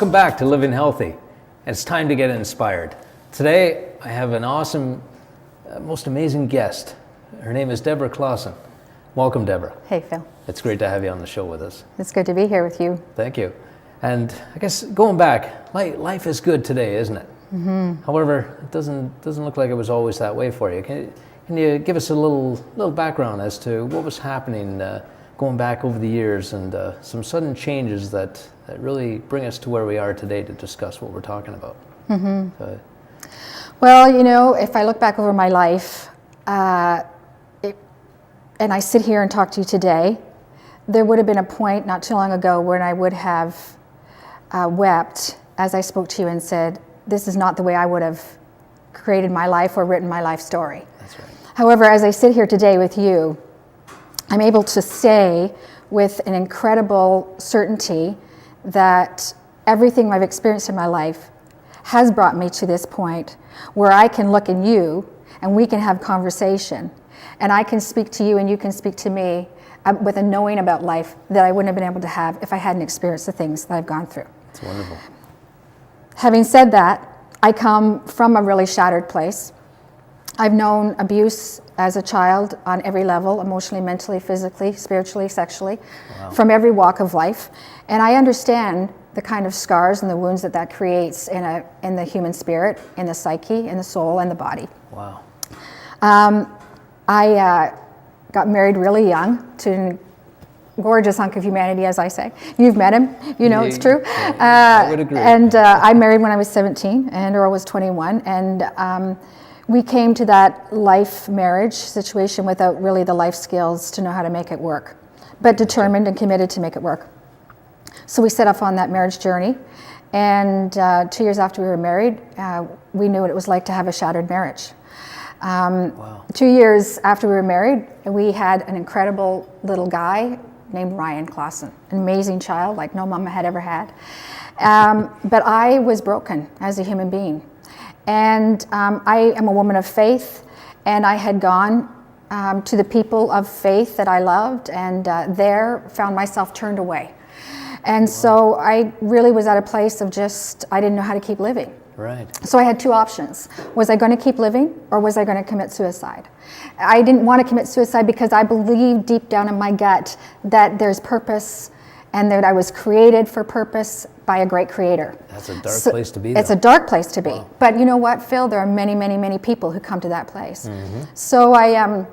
Welcome back to Living Healthy. It's time to get inspired. Today, I have an awesome, most amazing guest. Her name is Deborah Clausen. Welcome, Deborah. Hey, Phil. It's great to have you on the show with us. It's good to be here with you. Thank you. And I guess going back, life is good today, isn't it? Mm-hmm. However, it doesn't look like it was always that way for you. Can you give us a little background as to what was happening going back over the years and some sudden changes that really bring us to where we are today to discuss what we're talking about? Mm-hmm. Well, if I look back over my life, and I sit here and talk to you today, there would have been a point not too long ago when I would have wept as I spoke to you and said, this is not the way I would have created my life or written my life story. That's right. However, as I sit here today with you, I'm able to say with an incredible certainty that everything I've experienced in my life has brought me to this point where I can look in you and we can have conversation and I can speak to you and you can speak to me with a knowing about life that I wouldn't have been able to have if I hadn't experienced the things that I've gone through. It's wonderful. Having said that, I come from a really shattered place. I've known abuse as a child on every level, emotionally, mentally, physically, spiritually, sexually, from every walk of life. And I understand the kind of scars and the wounds that creates in the human spirit, in the psyche, in the soul, and the body. Wow. I got married really young to a gorgeous hunk of humanity, as I say. You've met him, it's true. I would agree. And I married when I was 17, and Earl was 21, and we came to that life marriage situation without really the life skills to know how to make it work, but determined and committed to make it work. So we set off on that marriage journey, and 2 years after we were married, we knew what it was like to have a shattered marriage. 2 years after we were married, we had an incredible little guy named Ryan Clausen, an amazing child like no mama had ever had. But I was broken as a human being. And I am a woman of faith, and I had gone to the people of faith that I loved, and there found myself turned away. And so I really was at a place of I didn't know how to keep living. Right. So I had two options. Was I going to keep living, or was I going to commit suicide? I didn't want to commit suicide because I believed deep down in my gut that there's purpose and that I was created for purpose by a great creator. That's a dark place to be, though. It's a dark place to be. Wow. But you know what, Phil? There are many, many, many people who come to that place. Mm-hmm. So I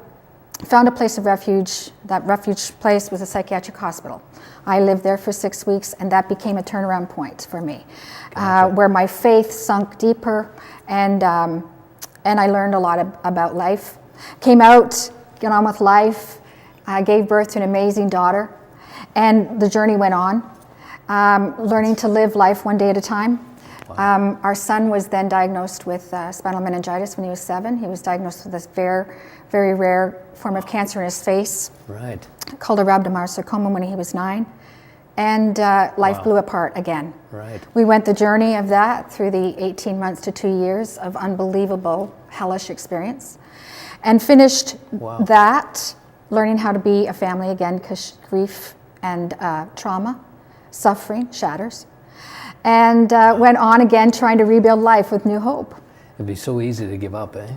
found a place of refuge. That refuge place was a psychiatric hospital. I lived there for 6 weeks, and that became a turnaround point for me, where my faith sunk deeper, and I learned a lot about life. Came out, got on with life, gave birth to an amazing daughter, and the journey went on, learning to live life one day at a time. Wow. Our son was then diagnosed with spinal meningitis when he was 7. He was diagnosed with this very, very rare form of cancer in his face, right, called a rhabdomyosarcoma when he was 9. And life blew apart again. Right. We went the journey of that through the 18 months to 2 years of unbelievable, hellish experience, and finished that learning how to be a family again, because grief and trauma, suffering, shatters, and went on again trying to rebuild life with new hope. It'd be so easy to give up, eh?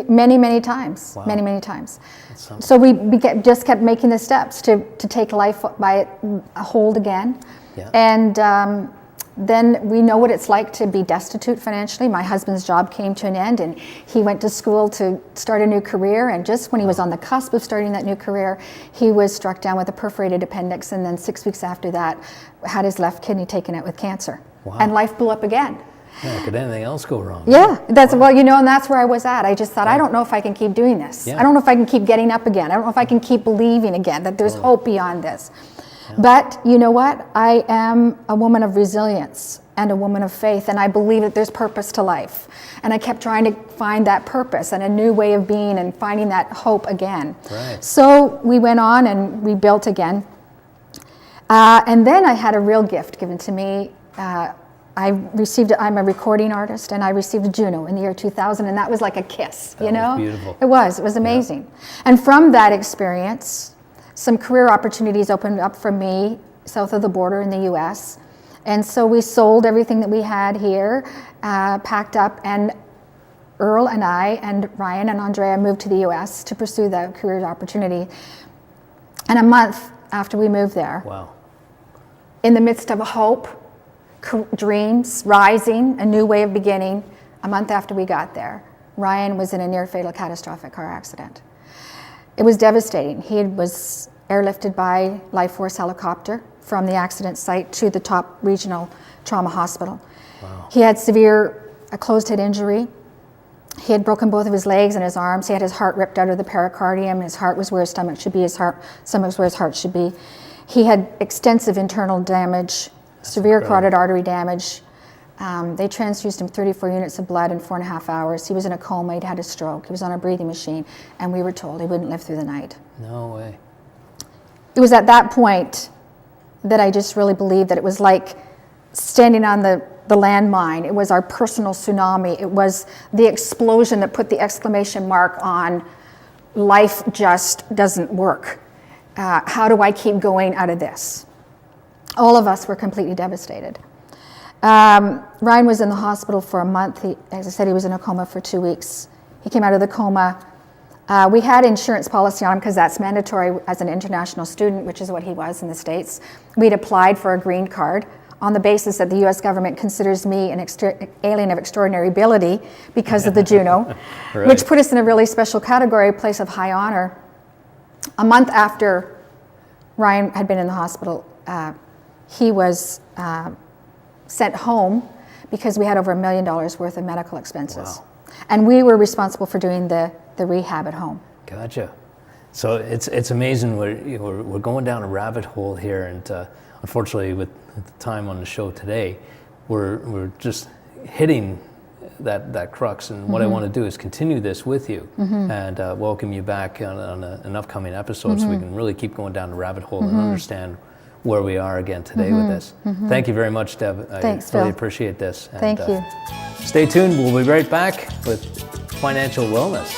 Many, many times. Wow. Many, many times. So we just kept making the steps to take life by a hold again. Yeah. And then we know what it's like to be destitute financially. My husband's job came to an end, and he went to school to start a new career. And just when he was on the cusp of starting that new career, he was struck down with a perforated appendix. And then 6 weeks after that, had his left kidney taken out with cancer. Wow. And life blew up again. Yeah, could anything else go wrong? Yeah, and that's where I was at. I just thought, I don't know if I can keep doing this. Yeah. I don't know if I can keep getting up again. I don't know if I can keep believing again that there's hope beyond this. Yeah. But you know what? I am a woman of resilience and a woman of faith, and I believe that there's purpose to life. And I kept trying to find that purpose and a new way of being and finding that hope again. Right. So we went on and rebuilt again. And then I had a real gift given to me. I'm a recording artist, and I received a Juno in the year 2000, and that was like a kiss, That was beautiful. It was amazing. Yeah. And from that experience, some career opportunities opened up for me south of the border in the US. And so we sold everything that we had here, packed up, and Earl and I and Ryan and Andrea moved to the US to pursue that career opportunity. And a month after we moved there, Wow. in the midst of hope, dreams, rising, a new way of beginning, a month after we got there, Ryan was in a near fatal catastrophic car accident. It was devastating. He was airlifted by Life Force helicopter from the accident site to the top regional trauma hospital. Wow. He had severe closed head injury. He had broken both of his legs and his arms. He had his heart ripped out of the pericardium. His heart was where his stomach should be. His stomach was where his heart should be. He had extensive internal damage, severe carotid artery damage. They transfused him 34 units of blood in 4.5 hours. He was in a coma. He'd had a stroke. He was on a breathing machine, and we were told he wouldn't live through the night. No way. It was at that point that I just really believed that it was like standing on the landmine. It was our personal tsunami. It was the explosion that put the exclamation mark on life just doesn't work. How do I keep going out of this? All of us were completely devastated. Ryan was in the hospital for a month. As I said, he was in a coma for 2 weeks. He came out of the coma. We had insurance policy on him because that's mandatory as an international student, which is what he was in the States. We'd applied for a green card on the basis that the US government considers me an alien of extraordinary ability because of the Juno, Right. which put us in a really special category, a place of high honor. A month after Ryan had been in the hospital, he was sent home because we had over $1 million worth of medical expenses. Wow. And we were responsible for doing the rehab at home. Gotcha. So it's amazing. We're going down a rabbit hole here, and unfortunately, with the time on the show today, we're just hitting that crux. And what I want to do is continue this with you and welcome you back on an upcoming episode, so we can really keep going down the rabbit hole and understand where we are again today with this. Thank you very much, Deb. Thanks, I really Phil. appreciate this. And, Thank you. Stay tuned. We'll be right back with financial wellness.